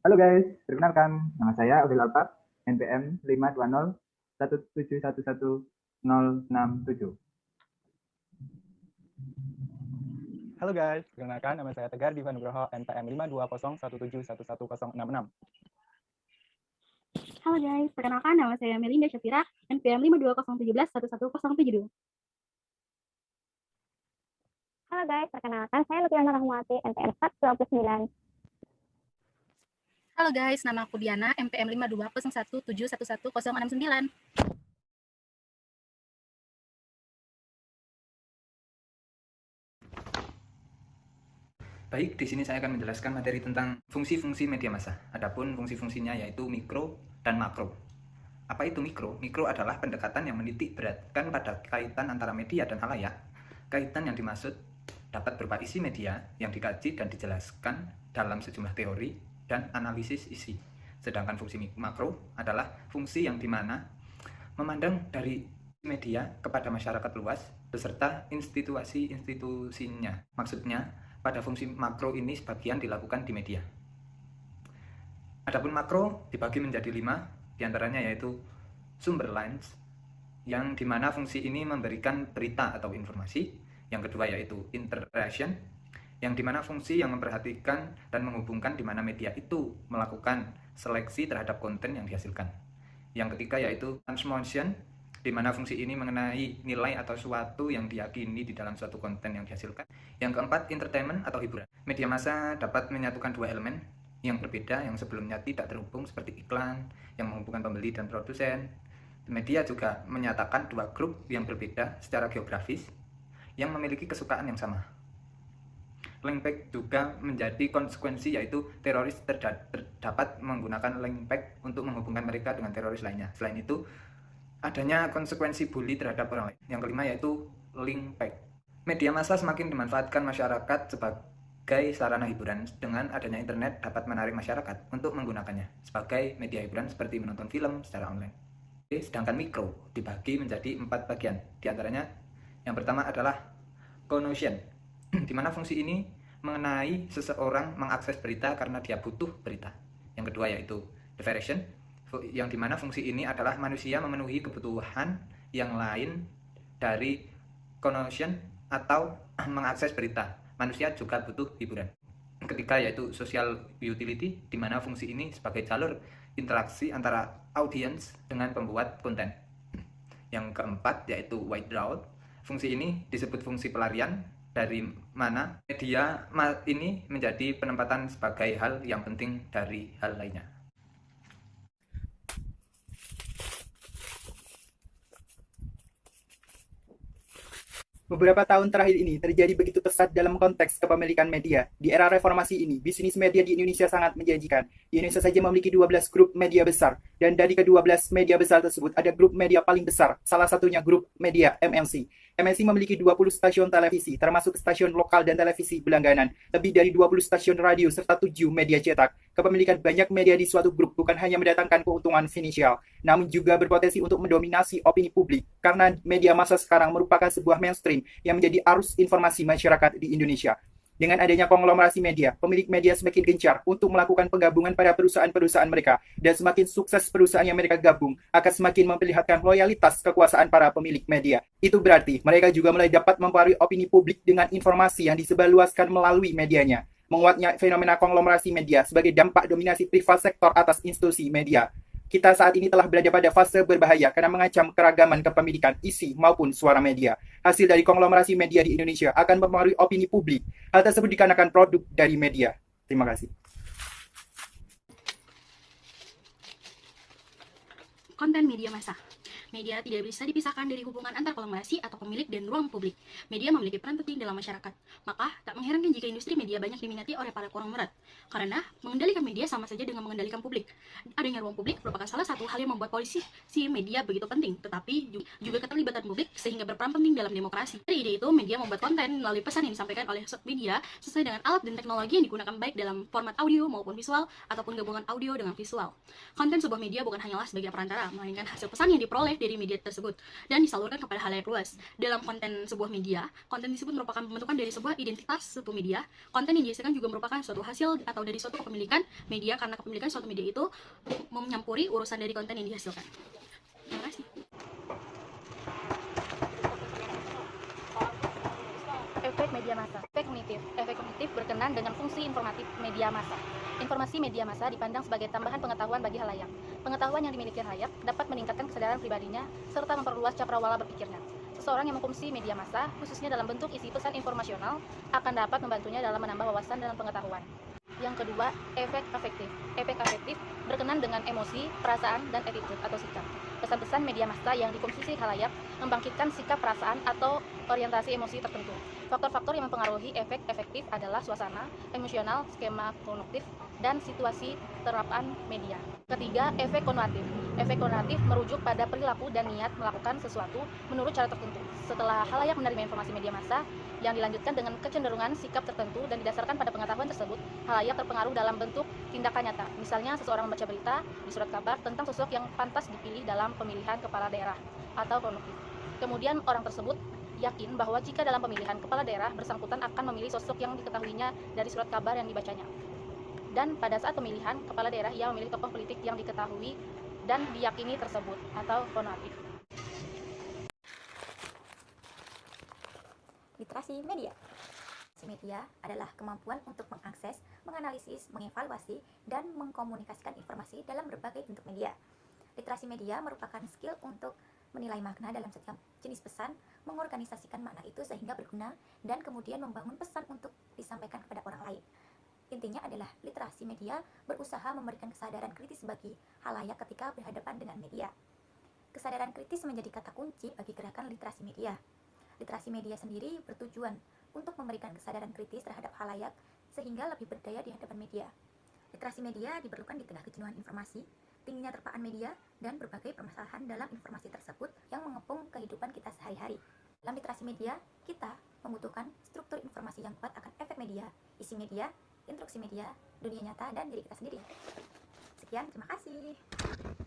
Halo guys, perkenalkan nama saya Aurel Alfat, NPM 520 177111067. Halo guys, perkenalkan nama saya Tegar Diva Nugroho, NPM 52017111066. Halo guys, perkenalkan nama saya Melinda Syafira, NPM 52017111072. Halo guys, perkenalkan saya Lutfiana Rahmawati, NPM 429. Halo guys, nama aku Diana, NPM 52017111069. Baik, di sini saya akan menjelaskan materi tentang fungsi-fungsi media massa. Adapun fungsi-fungsinya yaitu mikro dan makro. Apa itu mikro? Mikro adalah pendekatan yang menitik beratkan pada kaitan antara media dan khalayak. Kaitan yang dimaksud dapat berupa isi media yang dikaji dan dijelaskan dalam sejumlah teori dan analisis isi. Sedangkan fungsi makro adalah fungsi yang dimana memandang dari media kepada masyarakat luas beserta institusi-institusinya. Maksudnya, pada fungsi makro ini sebagian dilakukan di media. Adapun makro dibagi menjadi 5, diantaranya yaitu sumber lines, yang dimana fungsi ini memberikan berita atau informasi. Yang kedua yaitu interaction, yang dimana fungsi yang memperhatikan dan menghubungkan dimana media itu melakukan seleksi terhadap konten yang dihasilkan. Yang ketiga yaitu transmotion, di mana fungsi ini mengenai nilai atau suatu yang diyakini di dalam suatu konten yang dihasilkan. Yang keempat, entertainment atau hiburan. Media massa dapat menyatukan dua elemen yang berbeda yang sebelumnya tidak terhubung seperti iklan yang menghubungkan pembeli dan produsen. Media juga menyatakan dua grup yang berbeda secara geografis yang memiliki kesukaan yang sama. Link pack juga menjadi konsekuensi, yaitu teroris dapat menggunakan link pack untuk menghubungkan mereka dengan teroris lainnya. Selain itu, adanya konsekuensi bully terhadap orang lain. Yang kelima yaitu link pack. Media massa semakin dimanfaatkan masyarakat sebagai sarana hiburan. Dengan adanya internet dapat menarik masyarakat untuk menggunakannya sebagai media hiburan seperti menonton film secara online. Sedangkan mikro dibagi menjadi 4 bagian. Di antaranya yang pertama adalah connotation, di mana fungsi ini mengenai seseorang mengakses berita karena dia butuh berita. Yang kedua yaitu diversion, yang dimana fungsi ini adalah manusia memenuhi kebutuhan yang lain dari connotation atau mengakses berita. Manusia juga butuh hiburan. Ketiga yaitu social utility, di mana fungsi ini sebagai jalur interaksi antara audiens dengan pembuat konten. Yang keempat yaitu withdraw, fungsi ini disebut fungsi pelarian, dari mana media ini menjadi penempatan sebagai hal yang penting dari hal lainnya. Beberapa tahun terakhir ini terjadi begitu pesat dalam konteks kepemilikan media. Di era reformasi ini, bisnis media di Indonesia sangat menjanjikan. Di Indonesia saja memiliki 12 grup media besar, dan dari ke-12 media besar tersebut ada grup media paling besar, salah satunya grup media MNC. MNC memiliki 20 stasiun televisi, termasuk stasiun lokal dan televisi berlangganan, lebih dari 20 stasiun radio, serta 7 media cetak. Kepemilikan banyak media di suatu grup bukan hanya mendatangkan keuntungan finansial, namun juga berpotensi untuk mendominasi opini publik, karena media massa sekarang merupakan sebuah mainstream yang menjadi arus informasi masyarakat di Indonesia. Dengan adanya konglomerasi media, pemilik media semakin gencar untuk melakukan penggabungan pada perusahaan-perusahaan mereka, dan semakin sukses perusahaan yang mereka gabung akan semakin memperlihatkan loyalitas kekuasaan para pemilik media. Itu berarti mereka juga mulai dapat mempengaruhi opini publik dengan informasi yang disebarluaskan melalui medianya. Menguatnya fenomena konglomerasi media sebagai dampak dominasi privat sektor atas institusi media. Kita saat ini telah berada pada fase berbahaya karena mengancam keragaman kepemilikan isi maupun suara media. Hasil dari konglomerasi media di Indonesia akan mempengaruhi opini publik. Hal tersebut dikarenakan produk dari media. Terima kasih. Konten media massa. Media tidak bisa dipisahkan dari hubungan antar konglomerasi atau pemilik dan ruang publik. Media memiliki peran penting dalam masyarakat. Maka, tak mengherankan jika industri media banyak diminati oleh para konglomerat. Karena, mengendalikan media sama saja dengan mengendalikan publik. Adanya ruang publik merupakan salah satu hal yang membuat polisi media begitu penting, tetapi juga keterlibatan publik sehingga berperan penting dalam demokrasi. Dari ide itu, media membuat konten melalui pesan yang disampaikan oleh media sesuai dengan alat dan teknologi yang digunakan baik dalam format audio maupun visual ataupun gabungan audio dengan visual. Konten sebuah media bukan hanyalah sebagai perantara, melainkan hasil pesan yang diperoleh dari media tersebut dan disalurkan kepada halayak luas. Dalam konten sebuah media, konten tersebut merupakan pembentukan dari sebuah identitas suatu media. Konten yang dihasilkan juga merupakan suatu hasil atau dari suatu kepemilikan media, karena kepemilikan suatu media itu menyampuri urusan dari konten yang dihasilkan. Terima kasih. Efek media massa. Efek kognitif berkenaan dengan fungsi informatif media massa. Informasi media massa dipandang sebagai tambahan pengetahuan bagi halayak. Pengetahuan yang dimiliki halayak dapat meningkatkan kesadaran pribadinya serta memperluas cakrawala berpikirnya. Seseorang yang mengkonsumsi media massa, khususnya dalam bentuk isi pesan informasional, akan dapat membantunya dalam menambah wawasan dan pengetahuan. Yang kedua, efek afektif. Efek afektif berkenaan dengan emosi, perasaan, dan attitude atau sikap. Pesan-pesan media massa yang dikonsumsi halayak membangkitkan sikap, perasaan, atau orientasi emosi tertentu. Faktor-faktor yang mempengaruhi efek efektif adalah suasana, emosional, skema kognitif, dan situasi terapan media. Ketiga, efek konotatif. Efek konotatif merujuk pada perilaku dan niat melakukan sesuatu menurut cara tertentu. Setelah halayak menerima informasi media massa yang dilanjutkan dengan kecenderungan sikap tertentu dan didasarkan pada pengetahuan tersebut, halayak terpengaruh dalam bentuk tindakan nyata. Misalnya, seseorang membaca berita di surat kabar tentang sosok yang pantas dipilih dalam pemilihan kepala daerah atau kognitif. Kemudian orang tersebut yakin bahwa jika dalam pemilihan kepala daerah bersangkutan akan memilih sosok yang diketahuinya dari surat kabar yang dibacanya. Dan pada saat pemilihan kepala daerah, ia memilih tokoh politik yang diketahui dan diyakini tersebut atau konotatif. Literasi media. Literasi media adalah kemampuan untuk mengakses, menganalisis, mengevaluasi, dan mengkomunikasikan informasi dalam berbagai bentuk media. Literasi media merupakan skill untuk menilai makna dalam setiap jenis pesan, mengorganisasikan makna itu sehingga berguna, dan kemudian membangun pesan untuk disampaikan kepada orang lain. Intinya adalah literasi media berusaha memberikan kesadaran kritis bagi halayak ketika berhadapan dengan media. Kesadaran kritis menjadi kata kunci bagi gerakan literasi media. Literasi media sendiri bertujuan untuk memberikan kesadaran kritis terhadap halayak sehingga lebih berdaya di hadapan media. Literasi media diperlukan di tengah kejenuhan informasi, tingginya terpaan media, dan berbagai permasalahan dalam informasi tersebut yang mengepung kehidupan kita sehari-hari. Dalam literasi media, kita membutuhkan struktur informasi yang kuat akan efek media, isi media, instruksi media, dunia nyata, dan diri kita sendiri. Sekian, terima kasih.